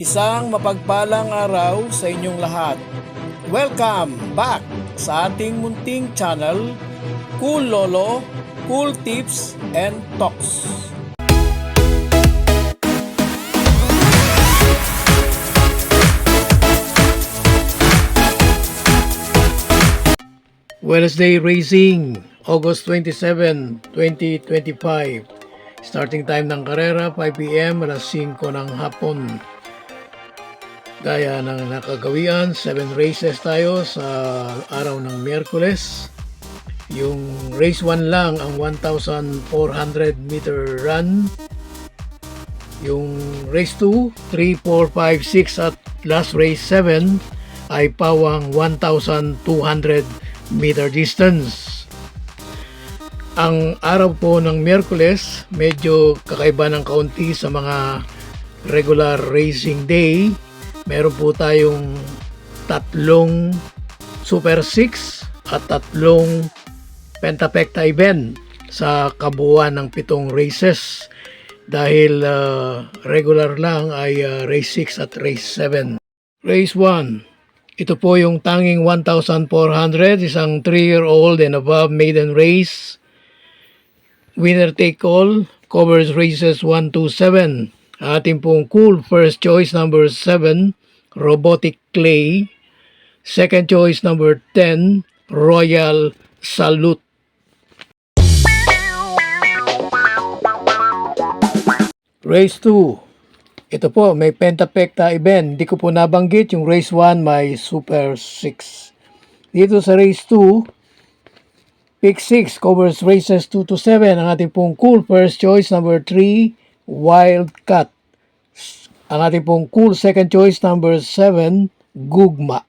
Isang mapagpalang araw sa inyong lahat. Welcome back sa ating munting channel, Cool Lolo, Cool Tips and Talks. Wednesday Racing, August 27, 2025. Starting time ng karera, 5 p.m. alas 5 ng hapon. Gaya ng nakagawian, 7 races tayo sa araw ng Miyerkules. Yung race 1 lang ang 1,400 meter run. Yung race 2, 3, 4, 5, 6 at last race 7 ay pawang 1,200 meter distance. Ang araw po ng Miyerkules medyo kakaiba ng kaunti sa mga regular racing day. Meron po tayong 3 Super 6 at 3 Pentapecta event sa kabuuan ng 7 races. Dahil regular lang ay race 6 at race 7. Race 1. Ito po yung tanging 1,400, isang 3-year-old and above maiden race. Winner take all, covers races 1 to 7. Ating pong cool first choice number 7, Robotic Clay. Second choice number 10, Royal Salute. Race 2. Ito po, may Pentapecta event. Hindi ko po nabanggit yung race 1 may Super 6. Dito sa race 2, Pick 6 covers races 2 to 7. Ang ating pong cool first choice number 3, Wildcat. Ang ating pong cool second choice number 7, Gugma.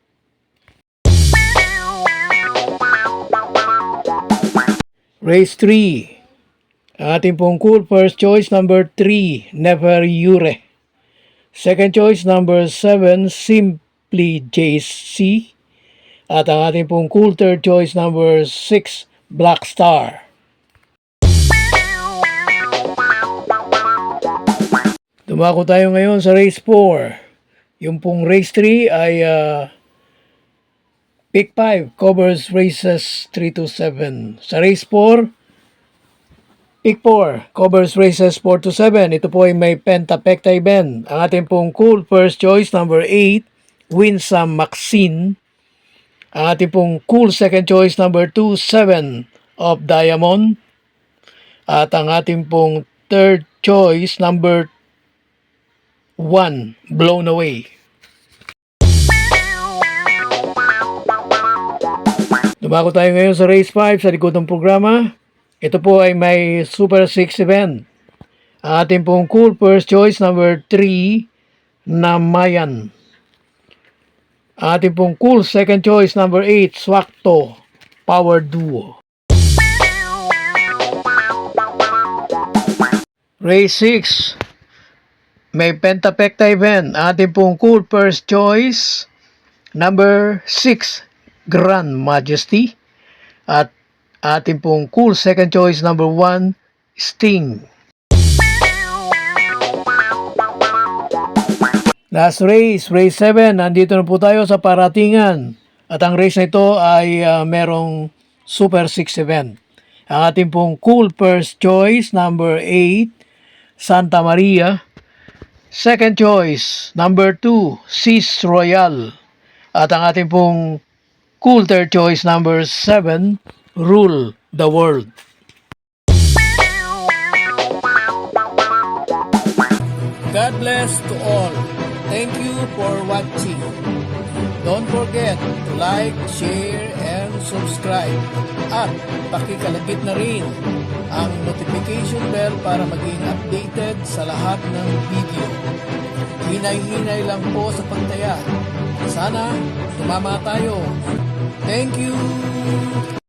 Race 3. Ang ating pong cool first choice number 3, Never Yure. Second choice number 7, Simply JC. At ang ating pong cool third choice number 6, Black Star. Dumako tayo ngayon sa race 4. Yung pong race 3 ay Pick 5 covers races 3 to 7. Sa race 4, Pick 4 covers races 4 to 7. Ito po ay may Pentapecta event. Ang ating pong cool first choice number 8, Winsome Maxine. Ang ating pong cool second choice number 2, 7 of Diamond. At ang ating pong third choice number 1, Blown Away. Dumako tayo ngayon sa race 5 sa likod ng programa. Ito po ay may Super 6 event. Ang ating pong cool first choice number 3, Namayan. Ang ating pong cool second choice number 8, Swakto Power Duo. Race 6. May Pentapecta event. Ang ating pong cool first choice number 6, Grand Majesty. At ating pong cool second choice number 1, Sting. Last race, race 7. Nandito na po tayo sa paratingan. At ang race na ito ay merong Super 6 event. Ang ating pong cool first choice number 8, Santa Maria. Second choice number 2, Sis Royal. At ang ating pong cool third choice number 7, Rule the World. God bless to all. Thank you for watching. Don't forget to like, share, and subscribe. At pakikalagit na rin ang notification bell para maging updated sa lahat ng video. Hinay-hinay lang po sa pagtaya. Sana tumama tayo. Thank you!